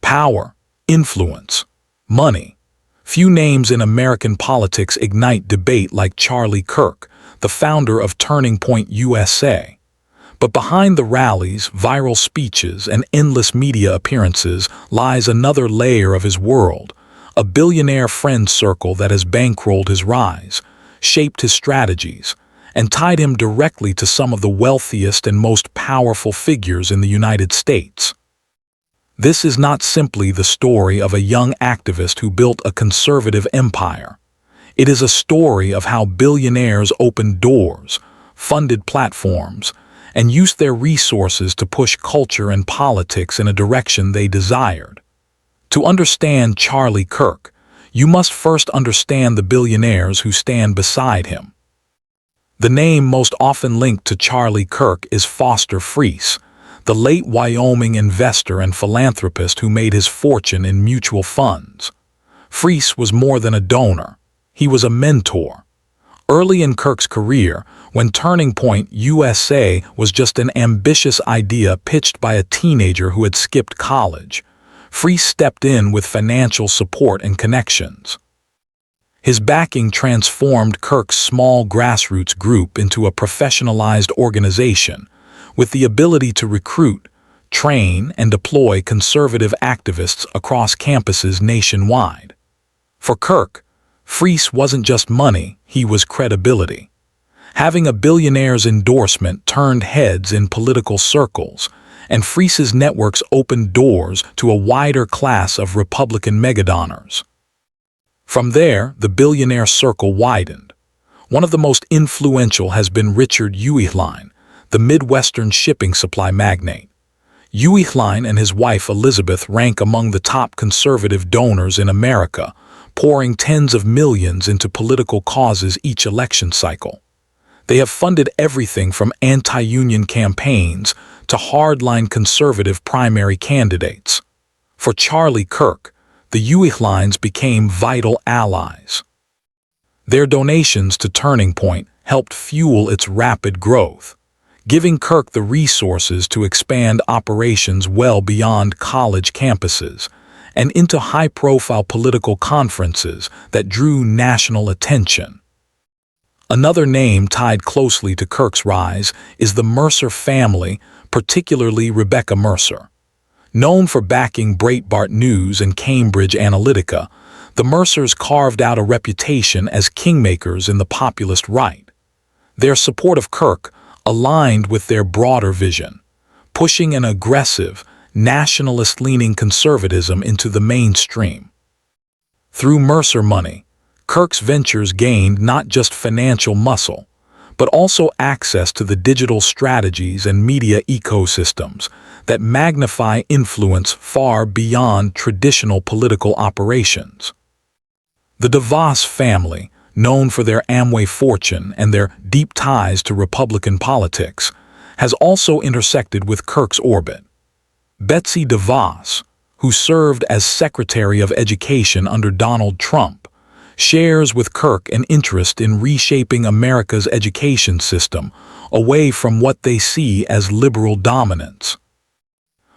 Power, influence, money. Few names in American politics ignite debate like Charlie Kirk, the founder of Turning Point USA. But behind the rallies, viral speeches, and endless media appearances lies another layer of his world, a billionaire friend circle that has bankrolled his rise, shaped his strategies, and tied him directly to some of the wealthiest and most powerful figures in the United States. This is not simply the story of a young activist who built a conservative empire. It is a story of how billionaires opened doors, funded platforms, and used their resources to push culture and politics in a direction they desired. To understand Charlie Kirk, you must first understand the billionaires who stand beside him. The name most often linked to Charlie Kirk is Foster Friess, the late Wyoming investor and philanthropist who made his fortune in mutual funds. Friess was more than a donor. He was a mentor. Early in Kirk's career, when Turning Point USA was just an ambitious idea pitched by a teenager who had skipped college, Friess stepped in with financial support and connections. His backing transformed Kirk's small grassroots group into a professionalized organization, with the ability to recruit, train, and deploy conservative activists across campuses nationwide. For Kirk, Friess wasn't just money, he was credibility. Having a billionaire's endorsement turned heads in political circles, and Friess's networks opened doors to a wider class of Republican megadonors. From there, the billionaire circle widened. One of the most influential has been Richard Uihlein, the Midwestern shipping supply magnate. Uihlein and his wife Elizabeth rank among the top conservative donors in America, pouring tens of millions into political causes each election cycle. They have funded everything from anti-union campaigns to hardline conservative primary candidates. For Charlie Kirk, the Uihleins became vital allies. Their donations to Turning Point helped fuel its rapid growth, giving Kirk the resources to expand operations well beyond college campuses and into high-profile political conferences that drew national attention. Another name tied closely to Kirk's rise is the Mercer family, particularly Rebecca Mercer. Known for backing Breitbart News and Cambridge Analytica, the Mercers carved out a reputation as kingmakers in the populist right. Their support of Kirk aligned with their broader vision, pushing an aggressive, nationalist-leaning conservatism into the mainstream. Through Mercer money, Kirk's ventures gained not just financial muscle, but also access to the digital strategies and media ecosystems that magnify influence far beyond traditional political operations. The DeVos family, known for their Amway fortune and their deep ties to Republican politics, has also intersected with Kirk's orbit. Betsy DeVos, who served as Secretary of Education under Donald Trump, shares with Kirk an interest in reshaping America's education system away from what they see as liberal dominance.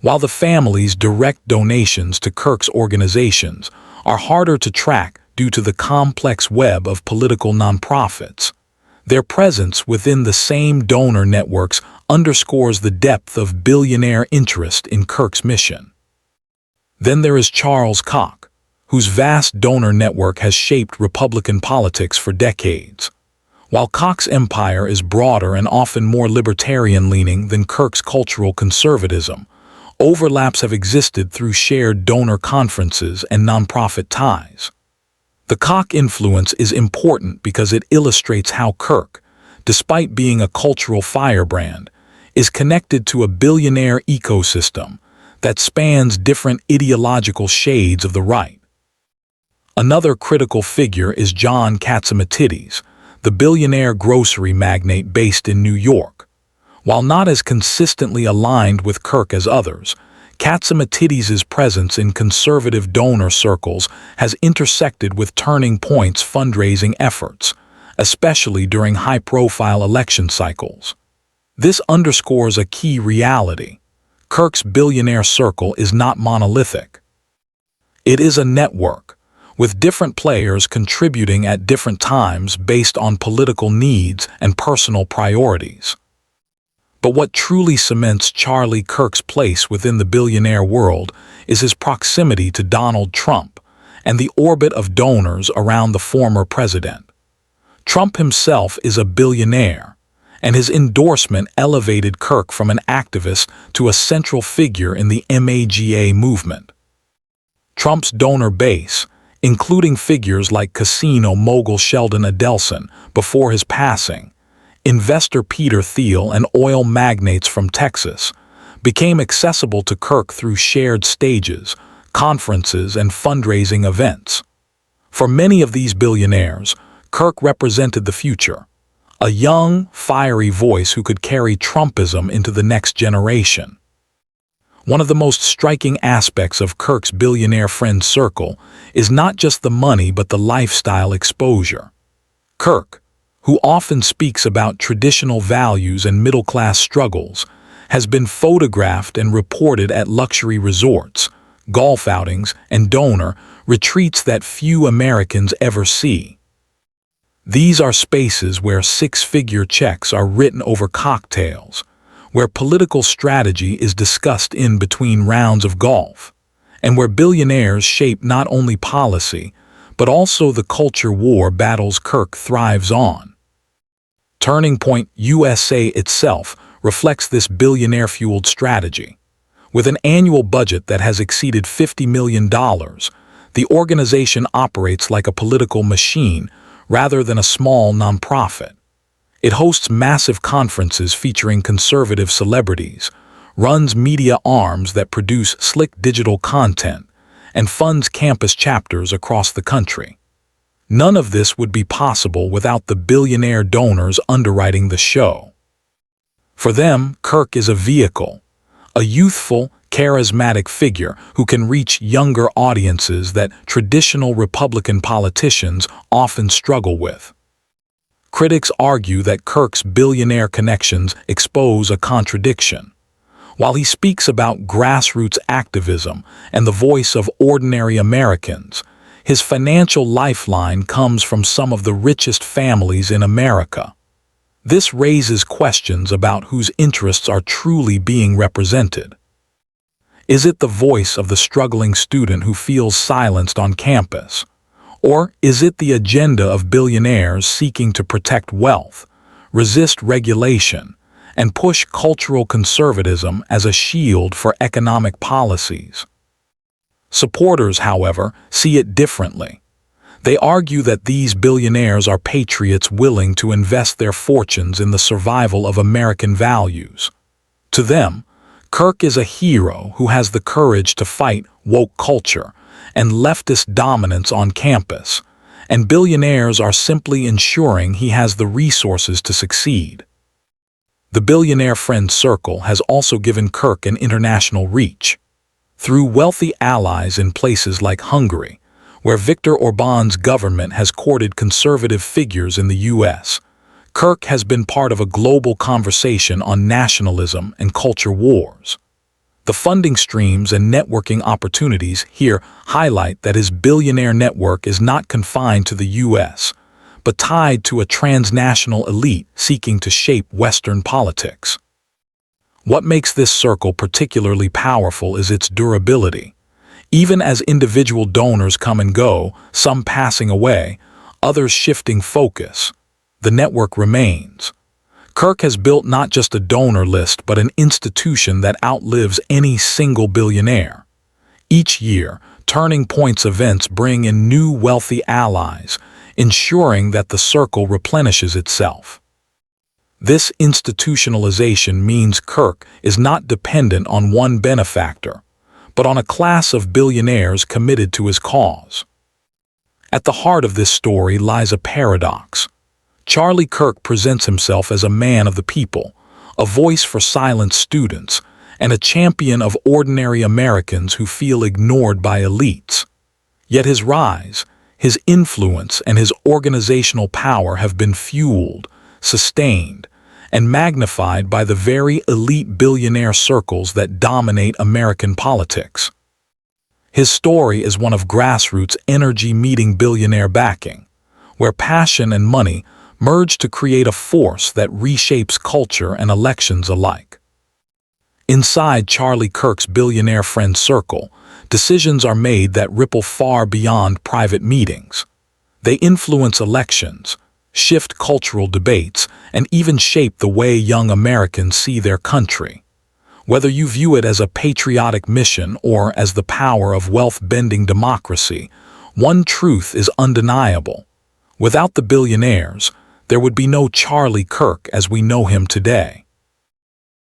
While the family's direct donations to Kirk's organizations are harder to track due to the complex web of political nonprofits, their presence within the same donor networks underscores the depth of billionaire interest in Kirk's mission. Then there is Charles Koch, whose vast donor network has shaped Republican politics for decades. While Koch's empire is broader and often more libertarian-leaning than Kirk's cultural conservatism, overlaps have existed through shared donor conferences and nonprofit ties. The Koch influence is important because it illustrates how Kirk, despite being a cultural firebrand, is connected to a billionaire ecosystem that spans different ideological shades of the right. Another critical figure is John Catsimatidis, the billionaire grocery magnate based in New York. While not as consistently aligned with Kirk as others, Catsimatidis' presence in conservative donor circles has intersected with Turning Point's fundraising efforts, especially during high-profile election cycles. This underscores a key reality. Kirk's billionaire circle is not monolithic. It is a network, with different players contributing at different times based on political needs and personal priorities. But what truly cements Charlie Kirk's place within the billionaire world is his proximity to Donald Trump and the orbit of donors around the former president. Trump himself is a billionaire, and his endorsement elevated Kirk from an activist to a central figure in the MAGA movement. Trump's donor base, including figures like casino mogul Sheldon Adelson before his passing, investor Peter Thiel, and oil magnates from Texas, became accessible to Kirk through shared stages, conferences, and fundraising events. For many of these billionaires, Kirk represented the future, a young, fiery voice who could carry Trumpism into the next generation. One of the most striking aspects of Kirk's billionaire friend circle is not just the money but the lifestyle exposure. Kirk, who often speaks about traditional values and middle-class struggles, has been photographed and reported at luxury resorts, golf outings, and donor retreats that few Americans ever see. These are spaces where six-figure checks are written over cocktails, where political strategy is discussed in between rounds of golf, and where billionaires shape not only policy, but also the culture war battles Kirk thrives on. Turning Point USA itself reflects this billionaire-fueled strategy. With an annual budget that has exceeded $50 million, the organization operates like a political machine rather than a small nonprofit. It hosts massive conferences featuring conservative celebrities, runs media arms that produce slick digital content, and funds campus chapters across the country. None of this would be possible without the billionaire donors underwriting the show. For them, Kirk is a vehicle, a youthful, charismatic figure who can reach younger audiences that traditional Republican politicians often struggle with. Critics argue that Kirk's billionaire connections expose a contradiction. While he speaks about grassroots activism and the voice of ordinary Americans, his financial lifeline comes from some of the richest families in America. This raises questions about whose interests are truly being represented. Is it the voice of the struggling student who feels silenced on campus? Or is it the agenda of billionaires seeking to protect wealth, resist regulation, and push cultural conservatism as a shield for economic policies? Supporters, however, see it differently. They argue that these billionaires are patriots willing to invest their fortunes in the survival of American values. To them, Kirk is a hero who has the courage to fight woke culture and leftist dominance on campus, and billionaires are simply ensuring he has the resources to succeed. The billionaire friend circle has also given Kirk an international reach. Through wealthy allies in places like Hungary, where Viktor Orban's government has courted conservative figures in the U.S., Kirk has been part of a global conversation on nationalism and culture wars. The funding streams and networking opportunities here highlight that his billionaire network is not confined to the U.S., but tied to a transnational elite seeking to shape Western politics. What makes this circle particularly powerful is its durability. Even as individual donors come and go, some passing away, others shifting focus, the network remains. Kirk has built not just a donor list but an institution that outlives any single billionaire. Each year, Turning Point's events bring in new wealthy allies, ensuring that the circle replenishes itself. This institutionalization means Kirk is not dependent on one benefactor, but on a class of billionaires committed to his cause. At the heart of this story lies a paradox. Charlie Kirk presents himself as a man of the people, a voice for silenced students, and a champion of ordinary Americans who feel ignored by elites. Yet his rise, his influence, and his organizational power have been fueled, sustained, and magnified by the very elite billionaire circles that dominate American politics. His story is one of grassroots energy meeting billionaire backing, where passion and money merge to create a force that reshapes culture and elections alike. Inside Charlie Kirk's billionaire friend circle, decisions are made that ripple far beyond private meetings. They influence elections, shift cultural debates, and even shape the way young Americans see their country. Whether you view it as a patriotic mission or as the power of wealth-bending democracy, one truth is undeniable. Without the billionaires, there would be no Charlie Kirk as we know him today.